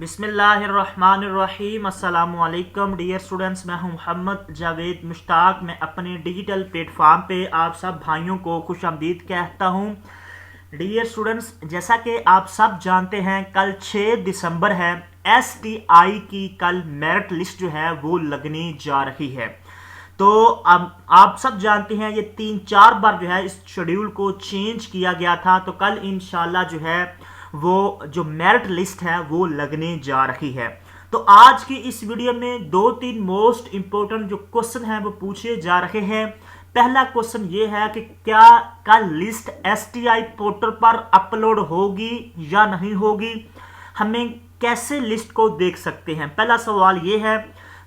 बिस्मिल्लाहिर्रहमानिर्रहीम अस्सलामुअलैकुम dear students, मैं हूं मोहम्मद जावेद मुश्ताक। मैं अपने डिजिटल प्लेटफॉर्म पे आप सब भाइयों को खुशामदीद कहता हूं। डियर स्टूडेंट्स, जैसा कि आप सब जानते हैं कल 6 दिसंबर है। STI की कल मेरिट लिस्ट जो है वो लगने जा रही है। तो अब आप सब जानते हैं ये 3-4 बार जो है इस शेड्यूल को चेंज किया गया था। तो कल इंशाल्लाह जो है वो जो मेरिट लिस्ट है वो लगने जा रही है। तो आज की इस वीडियो में 2-3 मोस्ट इंपोर्टेंट जो क्वेश्चन हैं वो पूछे जा रहे हैं। पहला क्वेश्चन ये है कि क्या कल लिस्ट STI पोर्टल पर अपलोड होगी या नहीं होगी, हमें कैसे लिस्ट को देख सकते हैं, पहला सवाल ये है।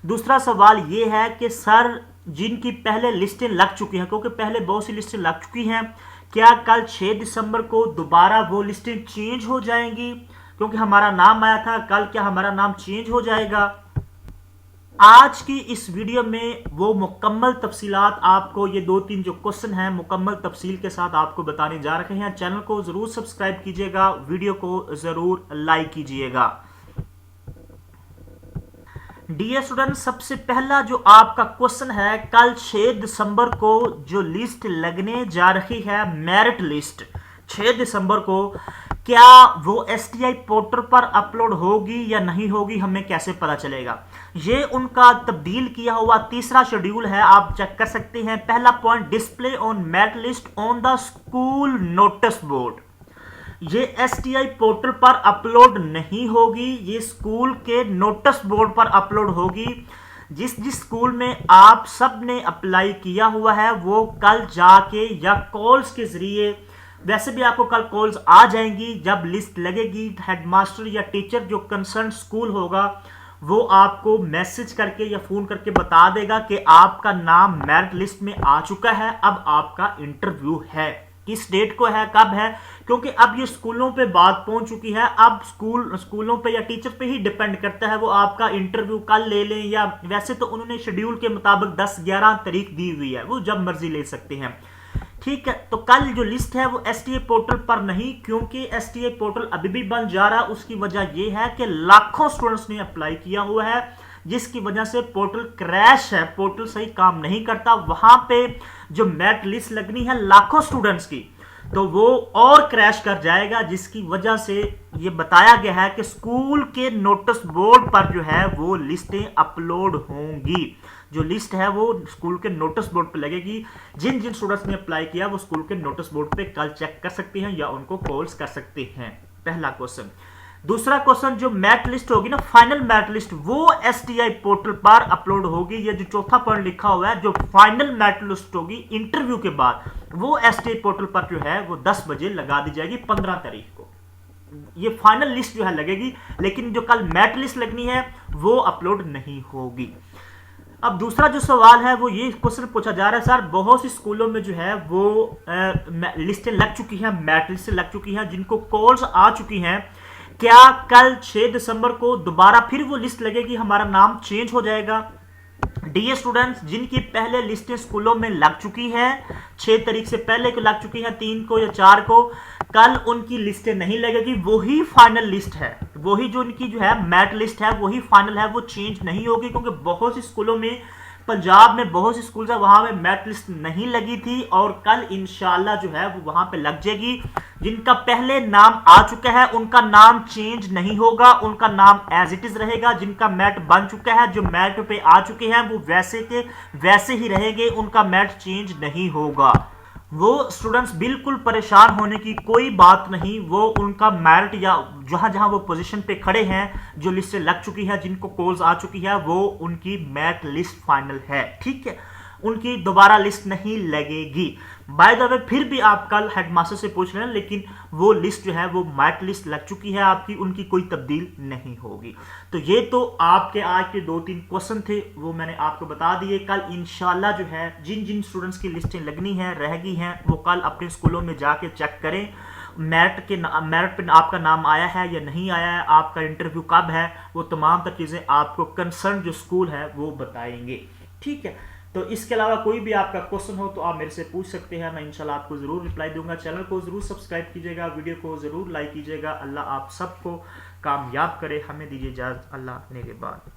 दूसरा सवाल ये है कि सर जिनकी पहले लिस्टें लग चुकी हैं, क्योंकि पहले बहुत सी लिस्टें लग चुकी हैं, क्या कल 6 दिसंबर को दोबारा वो लिस्टें चेंज हो जाएंगी? क्योंकि हमारा नाम आया था कल, क्या हमारा नाम चेंज हो जाएगा? आज की इस वीडियो में वो मुकम्मल तफसीलात आपको, ये 2-3 जो क्वेश्चन हैं मुकम्मल तफसील के साथ आपको बताने जा रहे हैं। चैनल को जरूर सब्सक्राइब कीजिएगा, वीडियो को जरूर लाइक कीजिएगा। डियर स्टूडेंट, सबसे पहला जो आपका क्वेश्चन है, कल 6 दिसंबर को जो लिस्ट लगने जा रही है मेरिट लिस्ट 6 दिसंबर को, क्या वो STI पोर्टल पर अपलोड होगी या नहीं होगी, हमें कैसे पता चलेगा? ये उनका तब्दील किया हुआ तीसरा शेड्यूल है, आप चेक कर सकते हैं। पहला point, display on merit list on the school notice board. ये STI पोर्टल पर अपलोड नहीं होगी, ये स्कूल के नोटिस बोर्ड पर अपलोड होगी। जिस जिस स्कूल में आप सब ने अप्लाई किया हुआ है वो कल जाके या कॉल्स के जरिए, वैसे भी आपको कल कॉल्स आ जाएंगी जब लिस्ट लगेगी। हेडमास्टर या टीचर जो कंसर्न स्कूल होगा वो आपको मैसेज करके या फोन करके बता देगा कि आपका नाम मेरिट लिस्ट में आ चुका है, अब आपका इंटरव्यू है। किस डेट को है, कब है, क्योंकि अब ये स्कूलों पे बात पहुंच चुकी है। अब स्कूलों पे या टीचर पे ही डिपेंड करता है वो आपका इंटरव्यू कल ले लें, या वैसे तो उन्होंने शेड्यूल के मुताबिक 10-11 तारीख दी हुई है, वो जब मर्जी ले सकते हैं। ठीक है, तो कल जो लिस्ट है वो STI पोर्टल पर नहीं, क्योंकि STI पोर्टल अभी भी बन जा रहा है। उसकी वजह यह है कि लाखों स्टूडेंट्स ने अप्लाई किया हुआ है, जिसकी वजह से पोर्टल क्रैश है, पोर्टल सही काम नहीं करता। वहां पे जो मेरिट लिस्ट लगनी है लाखों स्टूडेंट्स की, तो वो और क्रैश कर जाएगा, जिसकी वजह से ये बताया गया है कि स्कूल के नोटिस बोर्ड पर जो है वो लिस्टें अपलोड होंगी। जो लिस्ट है वो स्कूल के नोटिस बोर्ड पे लगेगी। जिन जिन स्टूडेंट्स ने अप्लाई किया वो स्कूल के नोटिस बोर्ड पे कल चेक कर सकते हैं या उनको कॉल्स कर सकते हैं। पहला क्वेश्चन। दूसरा क्वेश्चन, जो मेरिट लिस्ट होगी ना, फाइनल मेरिट लिस्ट, वो STI पोर्टल पर अपलोड होगी। ये जो चौथा पॉइंट लिखा हुआ है, जो फाइनल मेरिट लिस्ट होगी इंटरव्यू के बाद, वो STI पोर्टल पर जो है वो 10 बजे लगा दी जाएगी 15 तारीख को। ये फाइनल लिस्ट जो है लगेगी, लेकिन जो कल मेरिट लिस्ट लगनी है वो अपलोड नहीं होगी। अब दूसरा जो सवाल है वो ये क्वेश्चन पूछा जा रहा है, सर बहुत सी स्कूलों में जो है वो लिस्टें लग चुकी हैं, मेरिट लिस्टें लग चुकी हैं, जिनको कॉल्स आ चुकी हैं, क्या कल 6 दिसंबर को दोबारा फिर वो लिस्ट लगेगी, हमारा नाम चेंज हो जाएगा? डियर स्टूडेंट्स, जिनकी पहले लिस्टें स्कूलों में लग चुकी हैं, 6 तारीख से पहले को लग चुकी हैं, 3 को या 4 को, कल उनकी लिस्टें नहीं लगेगी। वही फाइनल लिस्ट है, वही जो उनकी जो है मेरिट लिस्ट है वही फाइनल है, वो चेंज नहीं होगी। क्योंकि बहुत सी स्कूलों में, पंजाब में बहुत सी स्कूल है वहां में मेरिट लिस्ट नहीं लगी थी, और कल इंशाल्लाह जो है वो वहां पे लग जाएगी। जिनका पहले नाम आ चुका है उनका नाम चेंज नहीं होगा, उनका नाम एज इट इज रहेगा। जिनका मेरिट बन चुका है, जो मेरिट पे आ चुके हैं, वो वैसे के वैसे ही रहेंगे, उनका मेरिट चेंज नहीं होगा। वो स्टूडेंट्स बिल्कुल परेशान होने की कोई बात नहीं, वो उनका मेरिट या जहां जहां वो पोजीशन पे खड़े हैं, जो लिस्ट से लग चुकी है, जिनको कॉल्स आ चुकी है, वो उनकी मेरिट लिस्ट फाइनल है। ठीक है, उनकी दोबारा लिस्ट नहीं लगेगी। बाय द वे, फिर भी आप कल हेडमास्टर से पूछ लें, लेकिन वो लिस्ट जो है वो मेरिट लिस्ट लग चुकी है आपकी, उनकी कोई तब्दील नहीं होगी। तो ये तो आपके आज के 2-3 क्वेश्चन थे, वो मैंने आपको बता दिए। कल इंशाल्लाह जो है जिन जिन स्टूडेंट्स की लिस्टें लगनी है, रह गई हैं, वो कल अपने स्कूलों में जाके चेक करें मेरिट पे आपका नाम आया है या नहीं आया है, आपका इंटरव्यू कब है, वो तमाम तर चीज़ें आपको कंसर्न जो स्कूल है वो बताएंगे। ठीक है, तो इसके अलावा कोई भी आपका क्वेश्चन हो तो आप मेरे से पूछ सकते हैं, मैं इंशाल्लाह आपको ज़रूर रिप्लाई दूंगा। चैनल को ज़रूर सब्सक्राइब कीजिएगा, वीडियो को ज़रूर लाइक कीजिएगा। अल्लाह आप सबको कामयाब करे। हमें दीजिए इजाज़त, अल्लाह ने के बाद।